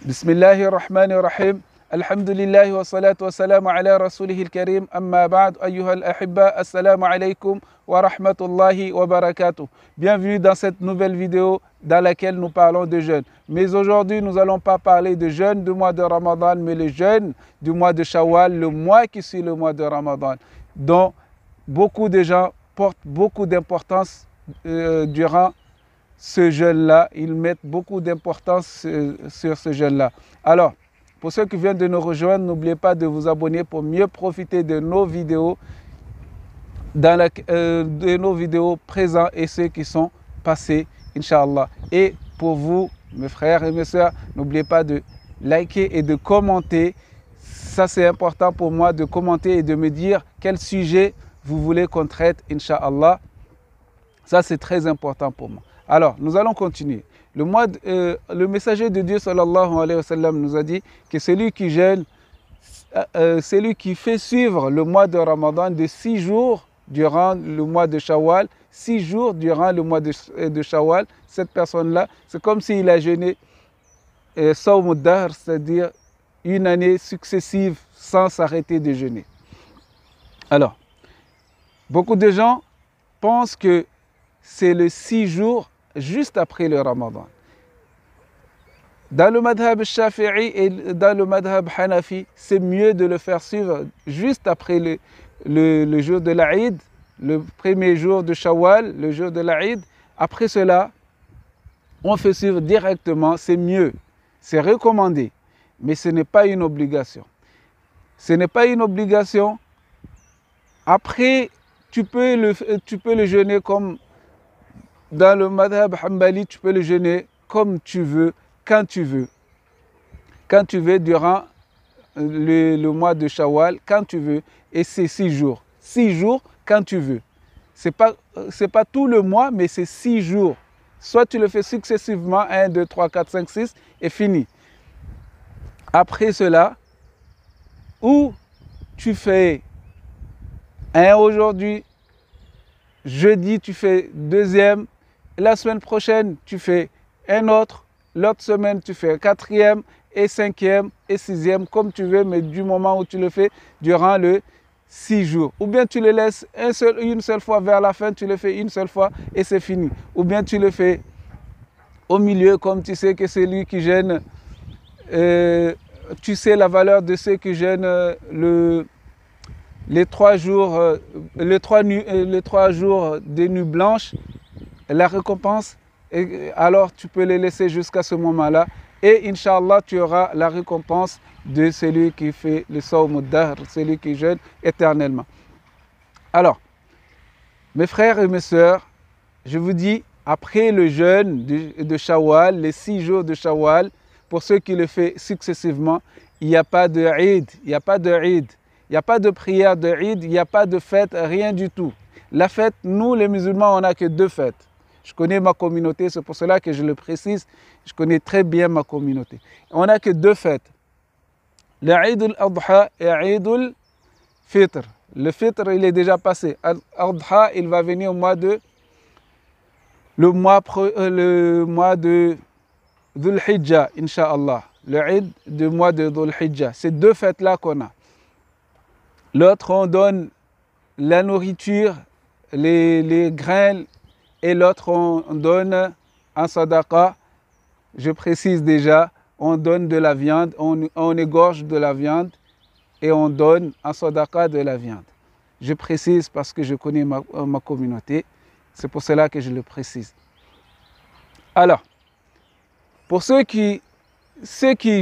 بسم الله الرحمن الرحيم الحمد لله والصلاة والسلام على رسوله الكريم أما بعد أيها الأحبة السلام عليكم ورحمة الله وبركاته. Bienvenue dans cette nouvelle vidéo dans laquelle nous parlons de jeûne. Mais aujourd'hui nous n'allons pas parler de jeûne du mois de Ramadan, mais le jeûne du mois de Shawwal, le mois qui suit le mois de Ramadan, dont beaucoup de gens portent beaucoup d'importance durant ce jeûne-là. Ils mettent beaucoup d'importance sur ce jeûne-là. Alors, pour ceux qui viennent de nous rejoindre, n'oubliez pas de vous abonner pour mieux profiter de nos vidéos, de nos vidéos présentes et ceux qui sont passés, Inch'Allah. Et pour vous, mes frères et mes sœurs, n'oubliez pas de liker et de commenter. Ça, c'est important pour moi de commenter et de me dire quel sujet vous voulez qu'on traite, Inch'Allah. Ça, c'est très important pour moi. Alors, nous allons continuer. Le messager de Dieu, sallallahu alayhi wa sallam, nous a dit que celui qui jeûne, celui qui fait suivre le mois de Ramadan de 6 jours durant le mois de Shawwal, 6 jours durant le mois de Shawwal, cette personne-là, c'est comme s'il a jeûné Sawm ad-Dahr, c'est-à-dire une année successive sans s'arrêter de jeûner. Alors, beaucoup de gens pensent que c'est le 6 jours juste après le Ramadan. Dans le madhab Shafi'i et dans le madhab Hanafi, c'est mieux de le faire suivre juste après le jour de l'Aïd, le premier jour de Shawwal, le jour de l'Aïd. Après cela, on fait suivre directement, c'est mieux, c'est recommandé, mais ce n'est pas une obligation. Ce n'est pas une obligation. Après, tu peux le jeûner comme dans le madhab Hanbali, tu peux le jeûner comme tu veux, quand tu veux. Quand tu veux, durant le mois de Shawwal, quand tu veux. Et c'est 6 jours. 6 jours, quand tu veux. Ce n'est pas tout le mois, mais c'est 6 jours. Soit tu le fais successivement, 1, 2, 3, 4, 5, 6, et fini. Après cela, ou tu fais un aujourd'hui, jeudi tu fais deuxième, la semaine prochaine tu fais un autre, l'autre semaine tu fais quatrième et cinquième et sixième, comme tu veux, mais du moment où tu le fais durant le 6 jours. Ou bien tu le laisses une seule fois vers la fin, tu le fais une seule fois et c'est fini. Ou bien tu le fais au milieu, comme tu sais que c'est lui qui jeûne, tu sais la valeur de ceux qui jeûnent les 3 jours, les 3 jours des nuits blanches, la récompense, et alors tu peux les laisser jusqu'à ce moment-là. Et Inch'Allah, tu auras la récompense de celui qui fait le Sawm ad-Dahr, celui qui jeûne éternellement. Alors, mes frères et mes sœurs, je vous dis, après le jeûne de Shawwal, les 6 jours de Shawwal, pour ceux qui le font successivement, il n'y a pas de Eid, il n'y a pas de Eid. Il n'y a pas de prière de Eid, il n'y a pas de fête, rien du tout. La fête, nous les musulmans, on n'a que 2 fêtes. Je connais ma communauté, c'est pour cela que je le précise. Je connais très bien ma communauté. On n'a que 2 fêtes. Le Eid al-Adha et Eid al-Fitr. Le Fitr, il est déjà passé. Al-Adha, il va venir le mois de Dhul Hijjah, Inch'Allah. Le Eid du mois de Dhul Hijjah. C'est 2 fêtes-là qu'on a. L'autre, on donne la nourriture, les grains, et l'autre, on donne en sadaqa. Je précise déjà, on donne de la viande, on égorge de la viande et on donne en sadaqa de la viande. Je précise parce que je connais ma communauté, c'est pour cela que je le précise. Alors, pour ceux qui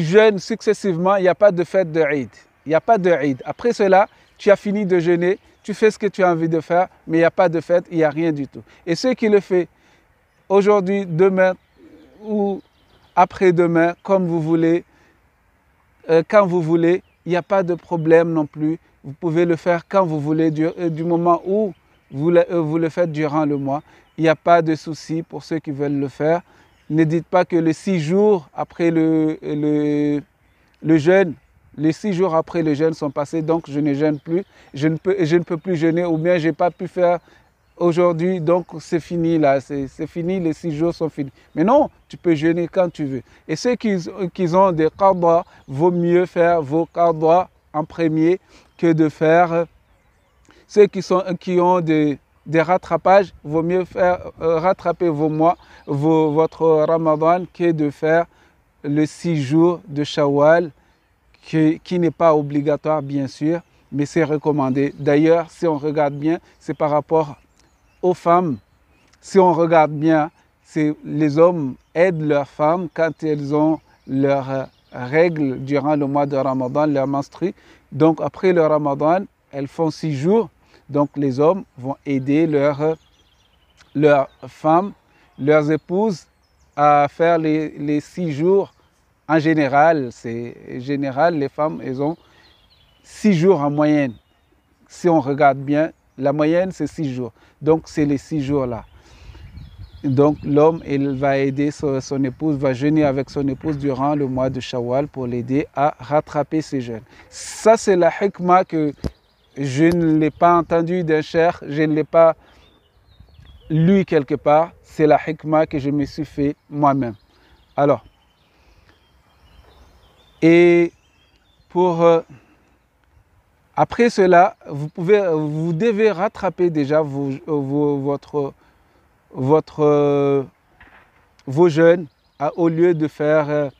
jeûnent successivement, il n'y a pas de fête de Eid. Il n'y a pas de Eid. Après cela, tu as fini de jeûner, tu fais ce que tu as envie de faire, mais il n'y a pas de fête, il n'y a rien du tout. Et ceux qui le font aujourd'hui, demain ou après-demain, comme vous voulez, quand vous voulez, il n'y a pas de problème non plus. Vous pouvez le faire quand vous voulez, du moment où vous le faites durant le mois. Il n'y a pas de souci pour ceux qui veulent le faire. Ne dites pas que les 6 jours après le jeûne, les 6 jours après le jeûne sont passés, donc je ne jeûne plus, je ne peux plus jeûner, ou bien je n'ai pas pu faire aujourd'hui, donc c'est fini là, c'est fini, les 6 jours sont finis. Mais non, tu peux jeûner quand tu veux. Et ceux qui ont des qada, vaut mieux faire vos qada en premier que de faire ceux qui ont des rattrapages, vaut mieux faire rattraper votre Ramadan que de faire le 6 jours de Shawwal, qui n'est pas obligatoire bien sûr, mais c'est recommandé. D'ailleurs, si on regarde bien, c'est par rapport aux femmes. Si on regarde bien, les hommes aident leurs femmes quand elles ont leurs règles durant le mois de Ramadan, leur menstrues. Donc après le Ramadan, elles font 6 jours. Donc les hommes vont aider leurs femmes, leurs épouses à faire les 6 jours. En général, les femmes, elles ont 6 jours en moyenne. Si on regarde bien, la moyenne c'est 6 jours. Donc c'est les 6 jours-là. Donc l'homme, il va aider son épouse, va jeûner avec son épouse durant le mois de Shawwal pour l'aider à rattraper ses jeûnes. Ça c'est la hikmah que je ne l'ai pas entendu d'un cheikh, je ne l'ai pas lu quelque part. C'est la hikmah que je me suis fait moi-même. Alors, et après cela, vous devez rattraper déjà vos jeûnes au lieu de faire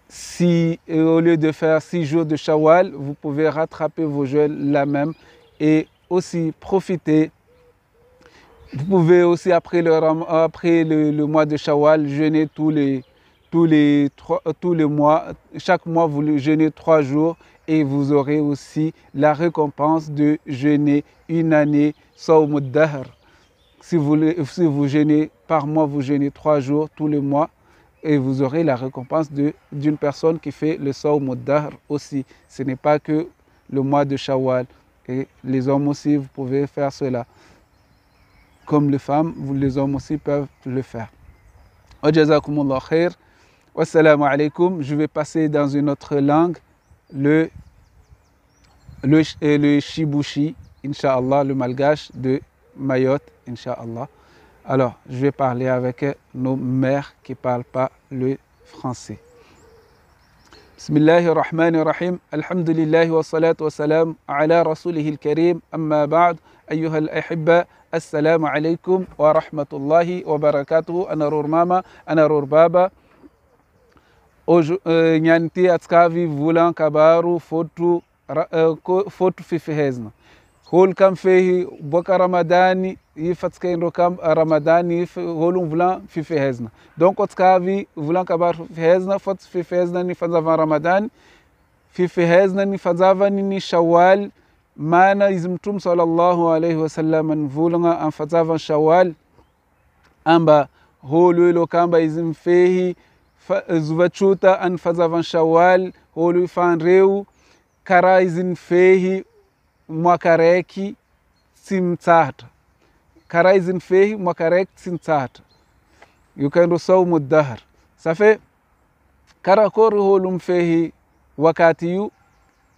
6 jours de Shawwal, vous pouvez rattraper vos jeûnes là même et aussi profiter. Vous pouvez aussi après le mois de Shawwal jeûner tous les mois. Chaque mois vous jeûnez 3 jours et vous aurez aussi la récompense de jeûner une année Sawm ad-Dahr. Si vous jeûnez par mois, vous jeûnez 3 jours tous les mois. Et vous aurez la récompense d'une personne qui fait le Sawm ad-Dahr aussi. Ce n'est pas que le mois de Shawwal. Et les hommes aussi, vous pouvez faire cela. Comme les femmes, les hommes aussi peuvent le faire. Wa jazakumullah khair. Wassalamu alaikum. Je vais passer dans une autre langue, le Shibushi, Inch'Allah, le malgache de Mayotte, Inch'Allah. Alors, je vais parler avec nos mères qui ne parlent pas le français. Bismillahir Rahmanir Rahim. Alhamdulillah wa salatu wa salam ala rasulihil karim. Amma ba'd. Ayyuha al-ahibba. Assalamu alaikum wa rahmatullahi wa barakatuhu. Anarur mama, anarur baba. Nyanti atskavi vulan kabaru fotu fifihezna. Hol kam fehi boka ramadani yifatskendo kam ramadani holum vulan fifihezna. Donc otskavi vulan kabaru fifihezna fot fifihezna ni fanzavan ramadani fifihezna ni fanzavan ni shawwal mana izmtum sallallahu alaihi wasallam vulanga an fanzavan shawwal amba holu kamba izm fehi zuvachuta an fanzavan shawwal holu fan reu kara izin fehi mwakareki simtsahta kara izin fehi mwakareki simtsahta yukendo Sawm ad-Dahr safe kara kori holum fehi wakati yu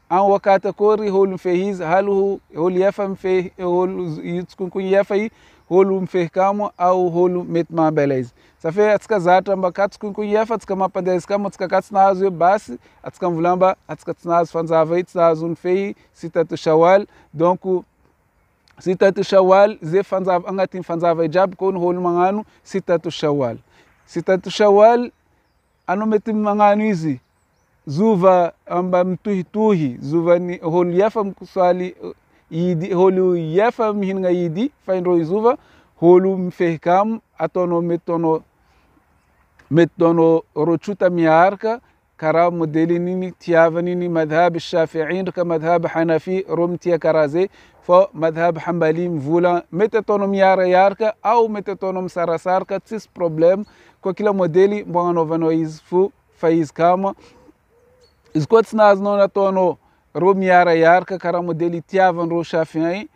an wakata kori holum fehi halu hol yafam fehi hol yitskun yafai holum fehi kamo au holum metma belez safe atska zata mbakat kun yafa atska mapanda skama atska katsnazo basi atska mvulamba atska tsnazo fanzava itsazun fehi sitatu Shawwal. Donc sitatu Shawwal ze fanzava angati fanzava jab kon hol manganu sitatu Shawwal anu metim manganu hizi zuva amba mtuhi zuva ni hol yafa mkuswali yidi holu yafa mhinga yidi fainro zuva holu mfehi kam atono metono rochuta miarka kara modeli nini tiava nini madhhab shafi'in ka madhhab hanafi romtia karaze fo madhhab hanbali mvula metetono miara yarka au metetono msarasarka tis problem kwa kila modeli mbwana vano izfu faiz kama izkotsnaz nona tono ro miara yarka kara modeli tiava ro shafi'in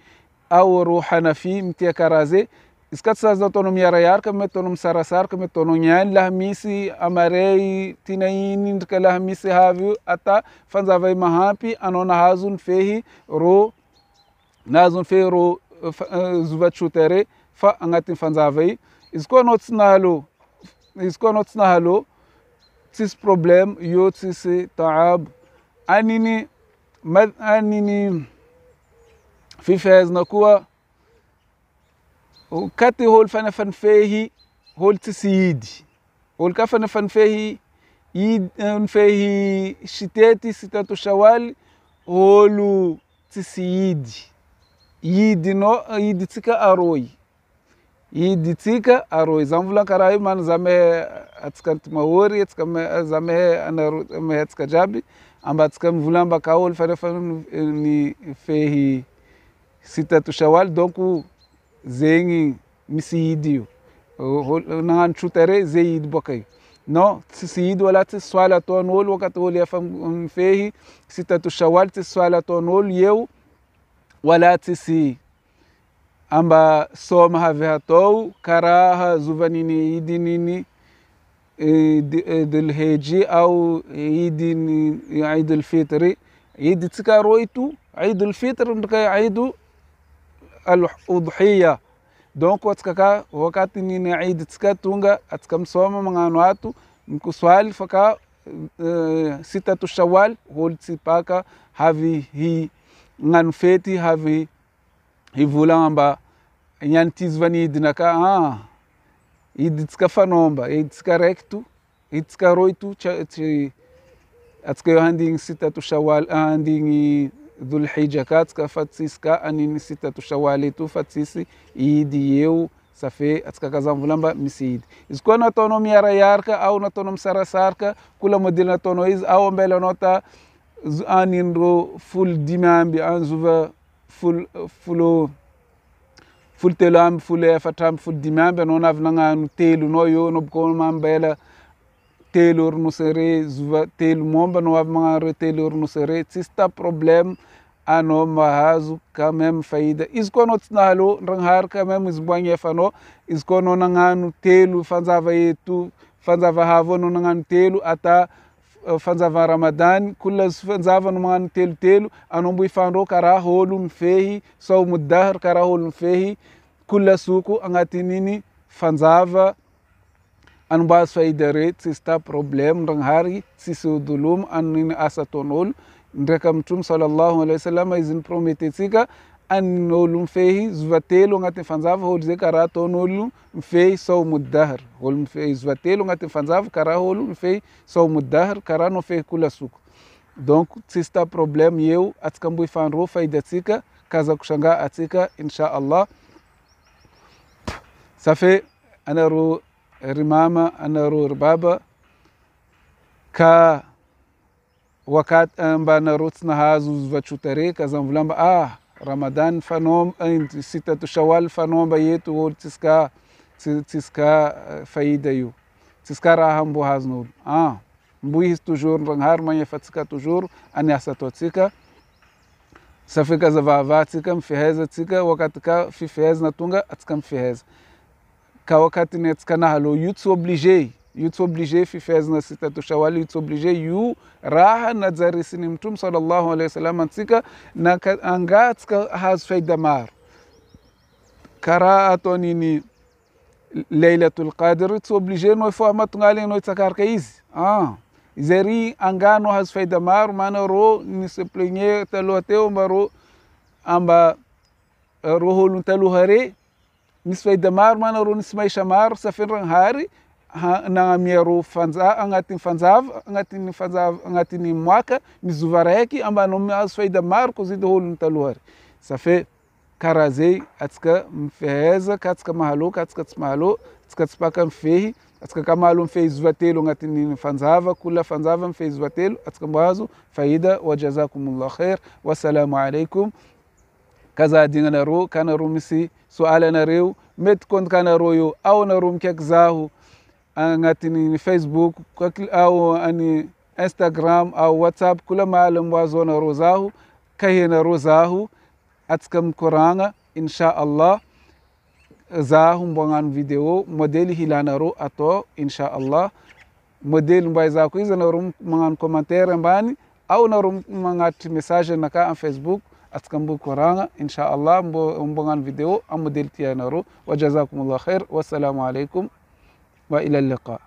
au ro hanafi mtia karaze iskatsa tono miara yarka metono msarasarka metono nyan lahmisi amarei tinaini ndika lahmisi havu ata fanzavai mahampi anona hazun fehi ro nazon fero zuva chutere fa angati fanzava yi izy koa anao tsy nahalo tsisy problème io tsisy taab aniny fifehezana koa katy olo fanafanifehy olo tsisy idy olo ka fanafanifehy nifehy sitatu shawal olo tsisy idy tsika aroy zany volana karaha io mana za mehe atsika antimahory za mehe atsika jiaby amba atsika mivola amba ka olo fanifehy sitatu shawal donc zegny misy idy io nagnano trotare ze idy boka io non tsisy idy wala tsisy soaly ataon'olo wakati olo efa mifehy sitatu shawal tsisy soaly ataon'olo eo wala tsisy amba soma havy hatao karaha zovan'iny idin'iny Dhul-Hijja au idin'ny Eid al-Fitr idy tsika roy ito Eid al-Fitr ndrika Eid al-Udhiya donc atsika ka wakati niny Eid tsika tonga atsika misoma magnano ato mikosoaly fa ka sitatu shawal olo tsy paka havy gnano fety havy hivolagna amba niany zovany idina ka idy tsika fanomba idy tsika raiky to idy tsika roy to atsika eo handigny sitatu shawal handigny Dhul-Hijja ka atsika fa tsisy ka aniny sitatu shawal eto fa tsisy idy eo safe atsika ka zany vola amba misy idy izy koa nataonao miarayaraka au nataonao misarasaraka kola modely nataonao izy au ambelanao ta anindro folo dimy amby anzova folo telo amby folo efatra amby folo dimy amby anao navy nagnano telo nao eo anao boka mambela telo ornosy re zova telo momba anao avy magnano re telo ornosy re tsisy ta problème anao mahazo quand même faida izy koa anao tsy nahalo ndragnahary quand même izy mbo agnefanao izy koa anao nagnano telo fanjava eto fanjava havo anao nagnano telo ata fanjava Ramadan kulla fanjava anao magnano telo anao mbo ifandro karaha olo mifehy saumu dahr karaha olo mifehy kulla suku agnatin'iny fanjava anao mbo azo faida re tsisy ta problème ndragnahary tsisy odolomo aniny asa ataon'olo ndraiky amitromo sallallahu alayhi wa sallam izy niprometetsika anin'olo mifehy zova telo agnatin'ny fanjava olo zay karaha ataon'olo mifehy saumu dahr olo mifehy zova telo agnatin'ny fanjava karaha olo mifehy saumu dahr karaha anao fehy kula suku donc tsisy ta problème eo atsika mbo ifandro faidatsika kazako sanga atsika insha Allah safe anaro rimama anaro ribaba ka wakati mba anaro tsy nahazo zovatrotare ka zany vola amba Ramadan fanomba sitatu shawal fanomba eto olo tsisy ka faida io tsisy ka raha mbo hazon'olo mbo izy toujours ndragnahary magnefatsika toujours any asa ataotsika safe ka zavavatsika mifehezatsika wakati ka fifehezana tonga atsika mifeheza ka wakati ny atsika nahalo io tsy obligé fifehezana sitatu shawal io tsy obligé io raha najarisiny mitume sallallahu alayhi wa sallam antsika anga atsika hazo faida maro karaha ataon'iny Laylatul Qadr tsy obligé anao efa mahatongaly anao hitsakaraka izy izy ry anga anao hazo faida maro mana ro nisy plaigner taloha teo amba ro olo taloha re misy faida maro mana ro nisy maisha maro safendragnahary nagnamia ro agnatin'ny fanjava agnatin'ny moaka mizova raiky amba anao mahazo faida maro koa zidy olo taloha re safe karaha zay atsika mifeheza ka atsika mahalo ka atsika tsy mahalo atsika tsy paka mifehy atsika ka mahalo mifehy zova telo agnatin'ny fanjava kula fanjava mifehy zova telo atsika mbo azo faida wa jazakumullah khair wassalamu alaikum kaza adignanareo ka anareo misy soaly anareo mety kontka anareo io au anareo mikaiky zaho agnatin'ny Facebook au any Instagram au WhatsApp kula mahala mbo azo anareo zaho ka henareo zaho atsika mikoragna insha Allah zaho mbo agnano vidéo modely hilanareo atao insha Allah modely mbo aizako izy anareo magnano commentaire ambany au anareo magnatitry message anaka am Facebook atkambu koranga inshallah mbongan video am deltiyanaro wa jazakumullah khair wassalamu alaikum wa ila liqa.